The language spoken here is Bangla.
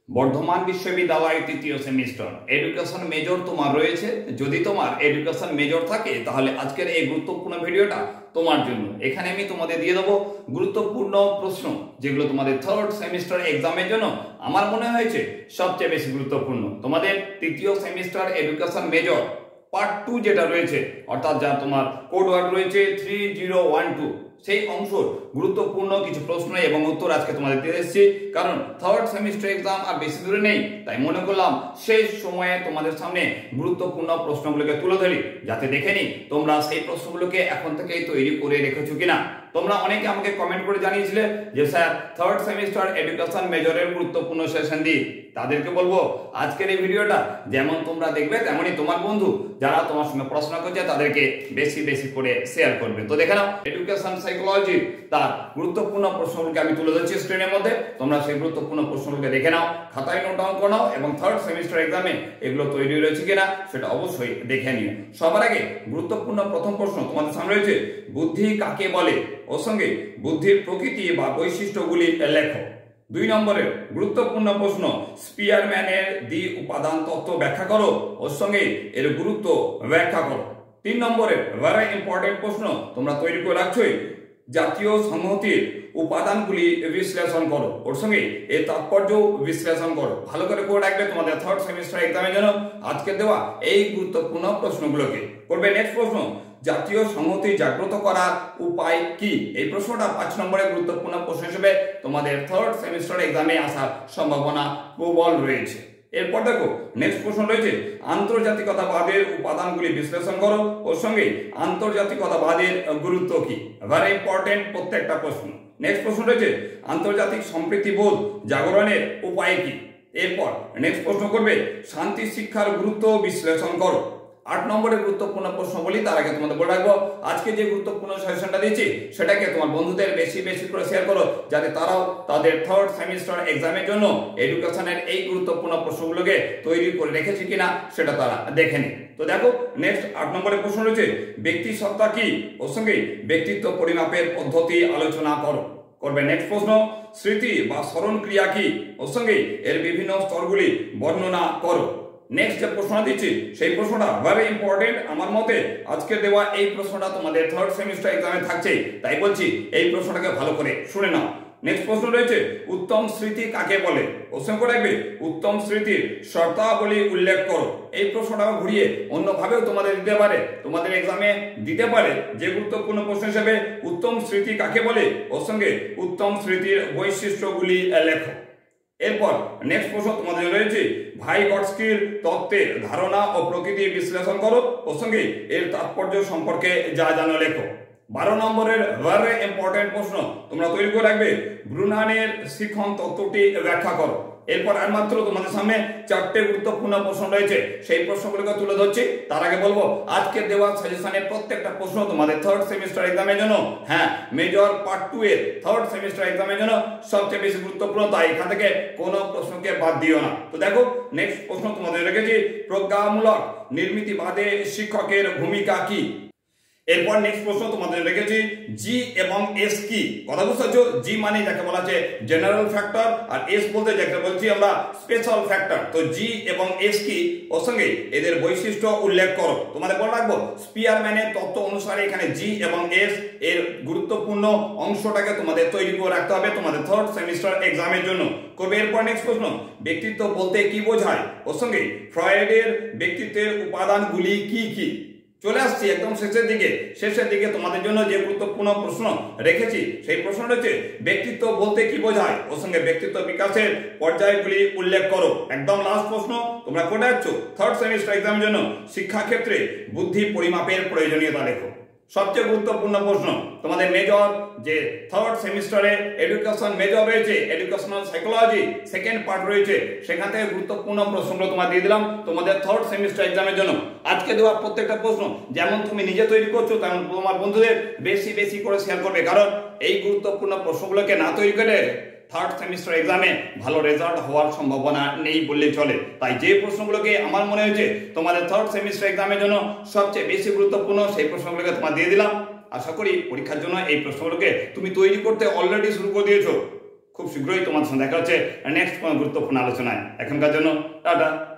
বর্ধমান বিশ্ববিদ্যালয় তৃতীয় সেমিস্টার এডুকেশন মেজর তোমার রয়েছে। যদি তোমার এডুকেশন মেজর থাকে তাহলে আজকের এই গুরুত্বপূর্ণ ভিডিওটা তোমার জন্য। এখানে আমি তোমাদের দিয়ে দেবো গুরুত্বপূর্ণ প্রশ্ন, যেগুলো তোমাদের থার্ড সেমিস্টার এক্সামের জন্য আমার মনে হয়েছে সবচেয়ে বেশি গুরুত্বপূর্ণ। তোমাদের তৃতীয় সেমিস্টার এডুকেশন মেজর পার্ট 2 যেটা রয়েছে, অর্থাৎ যা তোমার কোড ওয়ার্ড রয়েছে 3012, সেই অংশের গুরুত্বপূর্ণ কিছু প্রশ্ন এবং উত্তর আজকে তোমাদের দিয়ে এসেছি। কারণ থার্ড সেমিস্টার এক্সাম আর বেশি দূরে নেই, তাই মনে করলাম শেষ সময়ে তোমাদের সামনে গুরুত্বপূর্ণ প্রশ্নগুলোকে তুলে ধরি, যাতে দেখে নি তোমরা সেই প্রশ্নগুলোকে এখন থেকেই তৈরি করে রেখেছো কিনা। তোমরা অনেকে আমাকে কমেন্ট করে জানিয়েছিলে যে স্যার থার্ড সেমিস্টার এডুকেশন মেজরের গুরুত্বপূর্ণ সেশন দিই। তাদেরকে বলবো আজকের এই ভিডিওটা যেমন তোমরা দেখবে তেমনই তোমার বন্ধু যারা তোমার সঙ্গে পড়াশোনা করছে তাদেরকে বেশি বেশি করে শেয়ার করবে। তো দেখে নাও এডুকেশন সাইকোলজি তার গুরুত্বপূর্ণ প্রশ্নগুলোকে আমি তুলে ধরছি স্ক্রিনের মধ্যে। তোমরা সেই গুরুত্বপূর্ণ প্রশ্নগুলোকে দেখে নাও, খাতায় নোট ডাউন করে নাও এবং থার্ড সেমিস্টার এক্সামে এগুলো তৈরি রয়েছে কিনা সেটা অবশ্যই দেখে নিও। সবার আগে গুরুত্বপূর্ণ প্রথম প্রশ্ন তোমাদের সামনে রয়েছে, বুদ্ধি কাকে বলে? ওর সঙ্গে বুদ্ধির প্রকৃতি বা বৈশিষ্ট্যগুলি লেখো। 2 নম্বরের গুরুত্বপূর্ণ প্রশ্ন, স্পিয়ারম্যানের দ্বি উপাদান তত্ত্ব ব্যাখ্যা করো। ওর সঙ্গে এর গুরুত্ব ব্যাখ্যা করো। 3 নম্বরের ভেরি ইম্পর্টেন্ট প্রশ্ন তোমরা তৈরি করে রাখছোই, জাতীয় সংহতির উপাদানগুলি বিশ্লেষণ করো। ওর সঙ্গে এর তাৎপর্য বিশ্লেষণ করো। ভালো করে রাখবে তোমাদের থার্ড সেমিস্টার এক্সামের জন্য আজকে দেওয়া এই গুরুত্বপূর্ণ প্রশ্নগুলোকে করবে। নেক্সট প্রশ্ন, জাতীয় সংহতি জাগ্রত করার উপায় কি? এই প্রশ্নটা 5 নম্বরের গুরুত্বপূর্ণ প্রশ্ন হিসেবে তোমাদের থার্ড সেমিস্টার এক্সামে আসার সম্ভাবনা প্রবল রয়েছে। এরপর দেখো নেক্সট প্রশ্ন রয়েছে, আন্তর্জাতিকতাবাদের উপাদানগুলি বিশ্লেষণ করো। ওর সঙ্গে আন্তর্জাতিকতাবাদের গুরুত্ব কি? ভেরি ইম্পর্টেন্ট প্রত্যেকটা প্রশ্ন। নেক্সট প্রশ্ন রয়েছে, আন্তর্জাতিক সম্প্রীতিবোধ জাগরণের উপায় কি? এরপর নেক্সট প্রশ্ন করবে, শান্তি শিক্ষার গুরুত্ব বিশ্লেষণ করো। 8 নম্বরের গুরুত্বপূর্ণ প্রশ্ন বলি তার আগে তোমাদের বলে রাখবো আজকে যে গুরুত্বপূর্ণ সাজেশনটা দিচ্ছি সেটাকে তোমার বন্ধুদের বেশি বেশি করে শেয়ার করো, যাতে তারাও তাদের থার্ড সেমিস্টার এক্সামের জন্য এডুকেশনের এই গুরুত্বপূর্ণ প্রশ্নগুলোকে তৈরি করে রেখেছি কিনা সেটা তারা দেখে নি। তো দেখো নেক্সট 8 নম্বরের প্রশ্ন রয়েছে, ব্যক্তি সত্তা কি? ওর সঙ্গে ব্যক্তিত্ব পরিমাপের পদ্ধতি আলোচনা করো। করবে নেক্সট প্রশ্ন, স্মৃতি বা স্মরণ ক্রিয়া কি? ওর সঙ্গে এর বিভিন্ন স্তরগুলি বর্ণনা করো। নেক্সট যে প্রশ্ন দিচ্ছি সেই প্রশ্নটা ভেরি ইম্পর্টেন্ট আমার মতে। আজকে দেওয়া এই প্রশ্নটা তোমাদের থার্ড সেমিস্টার এক্সামে থাকছে, তাই বলছি এই প্রশ্নটাকে ভালো করে শুনে নাও। নেক্সট প্রশ্ন রয়েছে, উত্তম স্মৃতি কাকে বলে? প্রশ্ন করে রাখবে উত্তম স্মৃতির শর্তাবলী উল্লেখ করো। এই প্রশ্নটা ঘুরিয়ে অন্যভাবেও তোমাদের দিতে পারে, তোমাদের এক্সামে দিতে পারে যে গুরুত্বপূর্ণ প্রশ্ন হিসেবে উত্তম স্মৃতি কাকে বলে ওর সঙ্গে উত্তম স্মৃতির বৈশিষ্ট্যগুলি লেখো। এরপর নেক্সট প্রশ্ন তোমাদের রয়েছে, ভাইগটস্কির তত্ত্বের ধারণা ও প্রকৃতি বিশ্লেষণ করো। ওর সঙ্গে এর তাৎপর্য সম্পর্কে যা জানো লেখো। 12 নম্বরের ভেরি ইম্পর্টেন্ট প্রশ্ন তোমরা তৈরি করে রাখবে, ব্রুনানের শিখন তত্ত্বটি ব্যাখ্যা করো। এরপর আর মাত্র তোমাদের সামনে 4টে গুরুত্বপূর্ণ প্রশ্ন রয়েছে, সেই প্রশ্নগুলোকে তুলে ধরছি। তার আগে বলবো আজকে দেওয়া সাজেশনের প্রত্যেকটা প্রশ্ন তোমাদের থার্ড সেমিস্টার এক্সামের জন্য, হ্যাঁ মেজর পার্ট 2 এর থার্ড সেমিস্টার এক্সামের জন্য সবচেয়ে বেশি গুরুত্বপূর্ণ, তাই এখান থেকে কোনো প্রশ্নকে বাদ দিও না। তো দেখো নেক্সট প্রশ্ন তোমাদের রেখেছি, প্রজ্ঞামূলক নির্মিতিবাদে শিক্ষকের ভূমিকা কি? এরপর নেক্সট প্রশ্ন তোমাদের রেখেছি, জি এবং এস কি? কথা বুঝতে পারছো? জি মানে যাকে বলা আছে জেনারেল ফ্যাক্টর, আর এস বলতে যাকে বলছি আমরা স্পেশাল ফ্যাক্টর। তো জি এবং এস কি? ওর সঙ্গে এদের বৈশিষ্ট্য উল্লেখ করো। তোমাদের বলে রাখবো স্পিয়ারম্যানের তত্ত্ব অনুসারে এখানে জি এবং এস এর গুরুত্বপূর্ণ অংশটাকে তোমাদের তৈরি করে রাখতে হবে তোমাদের থার্ড সেমিস্টার এক্সামের জন্য। করবে এরপর নেক্সট প্রশ্ন, ব্যক্তিত্ব বলতে কি বোঝায়? ওর সঙ্গে ফ্রয়েডের ব্যক্তিত্বের উপাদানগুলি কি কি? চলে আসছি একদম শেষের দিকে তোমাদের জন্য যে গুরুত্বপূর্ণ প্রশ্ন রেখেছি সেই প্রশ্ন রয়েছে, ব্যক্তিত্ব বলতে কি বোঝায়? ওর সঙ্গে ব্যক্তিত্ব বিকাশের পর্যায়গুলি উল্লেখ করো। একদম লাস্ট প্রশ্ন তোমরা করে যাচ্ছ থার্ড সেমিস্টার এক্সামের জন্য শিক্ষাক্ষেত্রে বুদ্ধি পরিমাপের প্রয়োজনীয়তা লেখো। সবচেয়ে গুরুত্বপূর্ণ প্রশ্ন তোমাদের মেজর যে থার্ড সেমিস্টারে এডুকেশন মেজর রয়েছে, এডুকেশনাল সাইকোলজি সেকেন্ড পার্ট রয়েছে, সেখান থেকে গুরুত্বপূর্ণ প্রশ্নগুলো তোমার দিয়ে দিলাম তোমাদের থার্ড সেমিস্টার এক্সামের জন্য। আজকে দেওয়া প্রত্যেকটা প্রশ্ন যেমন তুমি নিজে তৈরি করছো তেমন তোমার বন্ধুদের বেশি বেশি করে শেয়ার করবে, কারণ এই গুরুত্বপূর্ণ প্রশ্নগুলোকে না তৈরি করে থার্ড সেমিস্টার এক্সামে ভালো রেজাল্ট হওয়ার সম্ভাবনা নেই বললে চলে। তাই যে প্রশ্নগুলোকে আমার মনে হয়েছে তোমাদের থার্ড সেমিস্টার এক্সামের জন্য সবচেয়ে বেশি গুরুত্বপূর্ণ সেই প্রশ্নগুলোকে তোমার দিয়ে দিলাম। আশা করি পরীক্ষার জন্য এই প্রশ্নগুলোকে তুমি তৈরি করতে অলরেডি শুরু করে দিয়েছো। খুব শীঘ্রই তোমাদের সঙ্গে দেখা হচ্ছে নেক্সট কোনো গুরুত্বপূর্ণ আলোচনায়। এখনকার জন্য টাটা।